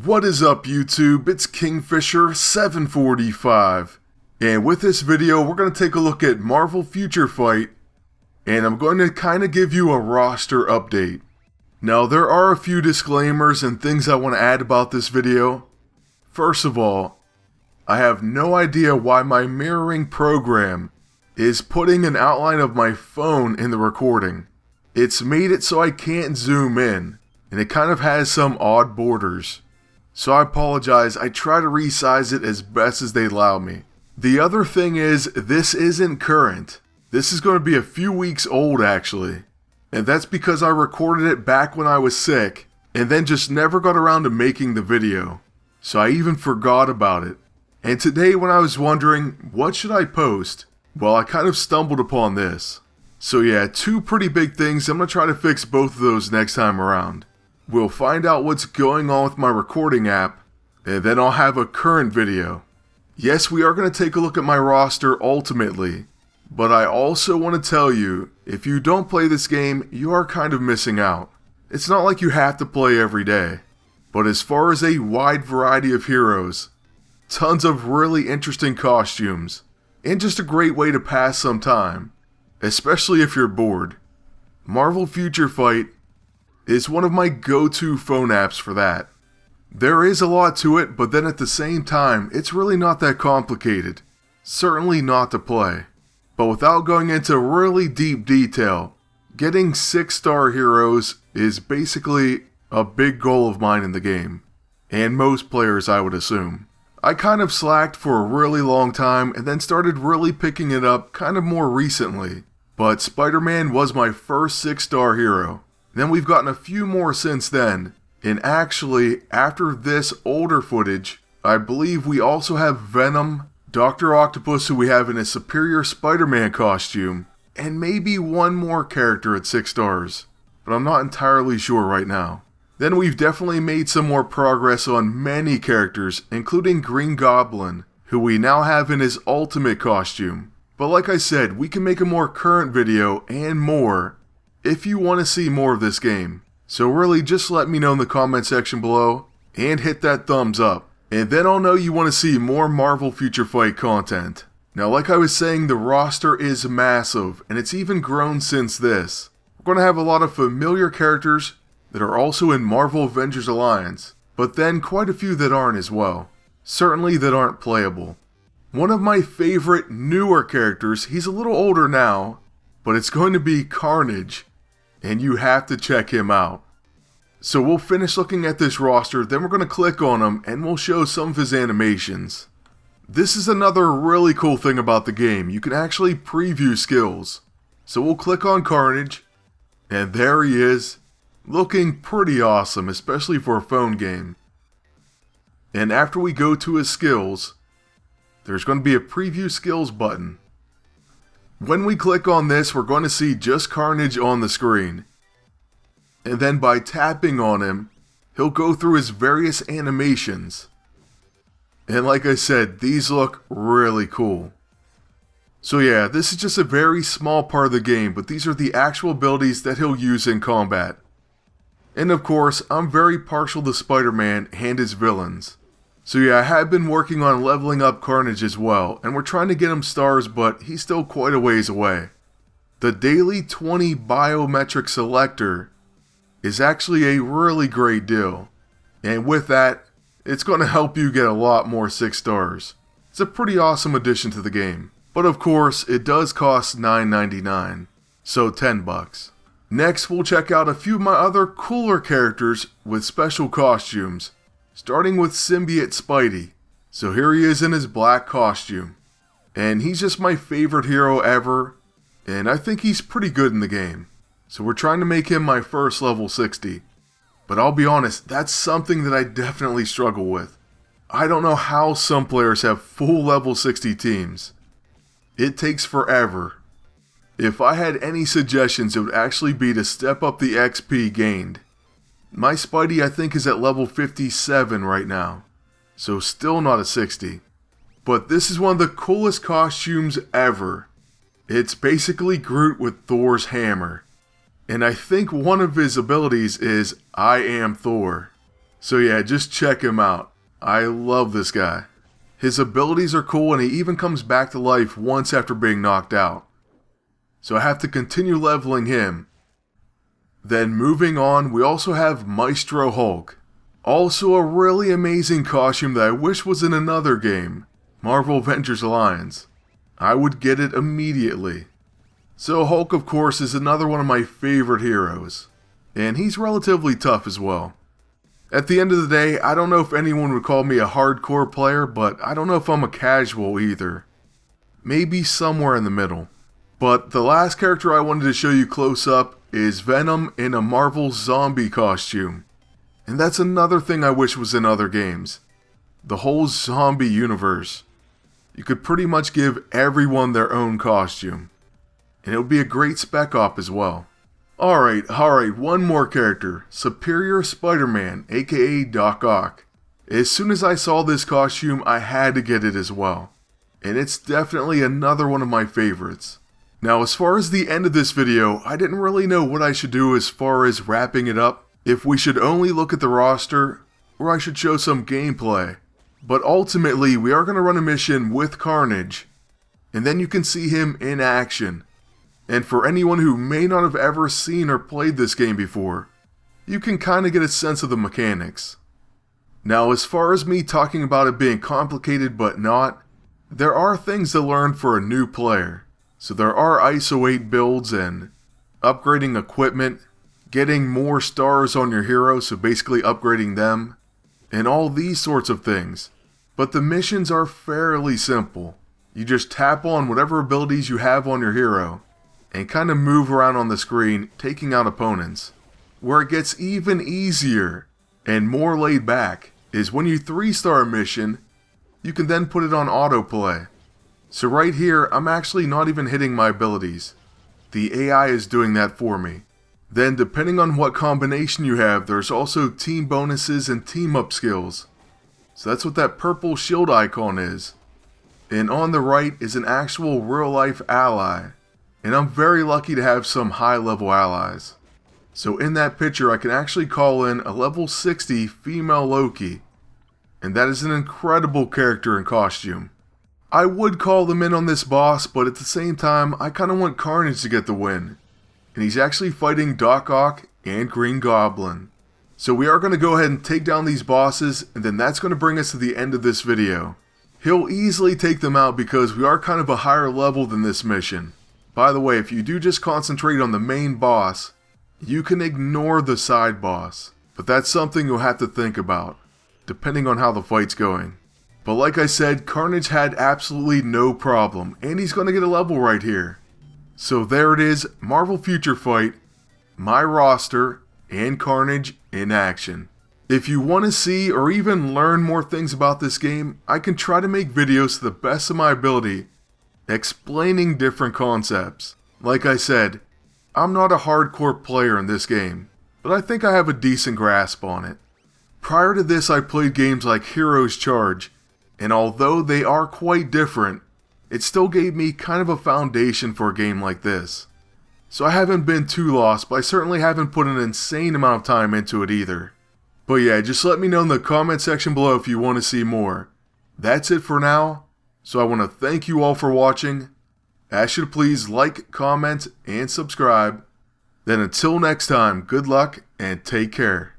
What is up YouTube? It's Kingfisher745, and with this video we're going to take a look at Marvel Future Fight, and I'm going to kind of give you a roster update. Now there are a few disclaimers and things I want to add about this video. First of all, I have no idea why my mirroring program is putting an outline of my phone in the recording. It's made it so I can't zoom in, and it kind of has some odd borders. So I apologize, I try to resize it as best as they allow me. The other thing is, this isn't current. This is going to be a few weeks old actually. And that's because I recorded it back when I was sick, and then just never got around to making the video. So I even forgot about it. And today when I was wondering, what should I post? Well, I kind of stumbled upon this. So yeah, two pretty big things. I'm going to try to fix both of those next time around. We'll find out what's going on with my recording app, and then I'll have a current video. Yes, we are going to take a look at my roster ultimately, but I also want to tell you, if you don't play this game, you are kind of missing out. It's not like you have to play every day, but as far as a wide variety of heroes, tons of really interesting costumes, and just a great way to pass some time, especially if you're bored. Marvel Future Fight is one of my go-to phone apps for that. There is a lot to it, but then at the same time, it's really not that complicated. Certainly not to play. But without going into really deep detail, getting 6-star heroes is basically a big goal of mine in the game. And most players, I would assume. I kind of slacked for a really long time and then started really picking it up kind of more recently. But SpiderMan was my first 6-star hero. Then we've gotten a few more since then, and actually, after this older footage, I believe we also have Venom, Dr. Octopus who we have in a superior Spider-Man costume, and maybe one more character at 6 stars, but I'm not entirely sure right now. Then we've definitely made some more progress on many characters, including Green Goblin, who we now have in his ultimate costume. But like I said, we can make a more current video and more if you want to see more of this game. So really just let me know in the comment section below and hit that thumbs up. And then I'll know you want to see more Marvel Future Fight content. Now like I was saying, the roster is massive and it's even grown since this. We're going to have a lot of familiar characters that are also in Marvel Avengers Alliance, but then quite a few that aren't as well. Certainly that aren't playable. One of my favorite newer characters, he's a little older now, but it's going to be Carnage. And you have to check him out. So we'll finish looking at this roster, then we're going to click on him and we'll show some of his animations. This is another really cool thing about the game. You can actually preview skills. So we'll click on Carnage, and there he is, looking pretty awesome, especially for a phone game. And after we go to his skills, there's going to be a preview skills button. When we click on this, we're going to see just Carnage on the screen. And then by tapping on him, he'll go through his various animations. And like I said, these look really cool. So yeah, this is just a very small part of the game, but these are the actual abilities that he'll use in combat. And of course, I'm very partial to Spider-Man and his villains. So yeah, I have been working on leveling up Carnage as well, and we're trying to get him stars, but he's still quite a ways away. The daily 20 biometric selector is actually a really great deal, and with that, it's going to help you get a lot more 6 stars. It's a pretty awesome addition to the game, but of course, it does cost $9.99, so $10. Next, we'll check out a few of my other cooler characters with special costumes. Starting with Symbiote Spidey. So here he is in his black costume. And he's just my favorite hero ever. And I think he's pretty good in the game. So we're trying to make him my first level 60. But I'll be honest, that's something that I definitely struggle with. I don't know how some players have full level 60 teams. It takes forever. If I had any suggestions, it would actually be to step up the XP gained. My Spidey I think is at level 57 right now, so still not a 60. But this is one of the coolest costumes ever. It's basically Groot with Thor's hammer. And I think one of his abilities is I am Thor. So yeah, just check him out. I love this guy. His abilities are cool and he even comes back to life once after being knocked out. So I have to continue leveling him. Then moving on, we also have Maestro Hulk. Also a really amazing costume that I wish was in another game, Marvel Avengers Alliance. I would get it immediately. So Hulk, of course, is another one of my favorite heroes. And he's relatively tough as well. At the end of the day, I don't know if anyone would call me a hardcore player, but I don't know if I'm a casual either. Maybe somewhere in the middle. But the last character I wanted to show you close up is Venom in a Marvel zombie costume. And that's another thing I wish was in other games. The whole zombie universe. You could pretty much give everyone their own costume. And it would be a great spec op as well. Alright, one more character. Superior Spider-Man, aka Doc Ock. As soon as I saw this costume, I had to get it as well. And it's definitely another one of my favorites. Now, as far as the end of this video, I didn't really know what I should do as far as wrapping it up. If we should only look at the roster, or I should show some gameplay. But ultimately, we are going to run a mission with Carnage. And then you can see him in action. And for anyone who may not have ever seen or played this game before, you can kind of get a sense of the mechanics. Now, as far as me talking about it being complicated but not, there are things to learn for a new player. So there are ISO 8 builds and upgrading equipment, getting more stars on your hero, so basically upgrading them, and all these sorts of things. But the missions are fairly simple. You just tap on whatever abilities you have on your hero, and kind of move around on the screen, taking out opponents. Where it gets even easier, and more laid back, is when you 3-star a mission, you can then put it on autoplay. So right here, I'm actually not even hitting my abilities. The AI is doing that for me. Then depending on what combination you have, there's also team bonuses and team up skills. So that's what that purple shield icon is. And on the right is an actual real life ally. And I'm very lucky to have some high level allies. So in that picture I can actually call in a level 60 female Loki. And that is an incredible character and costume. I would call them in on this boss, but at the same time I kind of want Carnage to get the win. And he's actually fighting Doc Ock and Green Goblin. So we are going to go ahead and take down these bosses, and then that's going to bring us to the end of this video. He'll easily take them out because we are kind of a higher level than this mission. By the way, if you do just concentrate on the main boss, you can ignore the side boss. But that's something you'll have to think about, depending on how the fight's going. But like I said, Carnage had absolutely no problem, and he's going to get a level right here. So there it is, Marvel Future Fight, my roster, and Carnage in action. If you want to see or even learn more things about this game, I can try to make videos to the best of my ability, explaining different concepts. Like I said, I'm not a hardcore player in this game, but I think I have a decent grasp on it. Prior to this, I played games like Heroes Charge, and although they are quite different, it still gave me kind of a foundation for a game like this. So I haven't been too lost, but I certainly haven't put an insane amount of time into it either. But yeah, just let me know in the comment section below if you want to see more. That's it for now, so I want to thank you all for watching. Ask you to please like, comment, and subscribe. Then until next time, good luck and take care.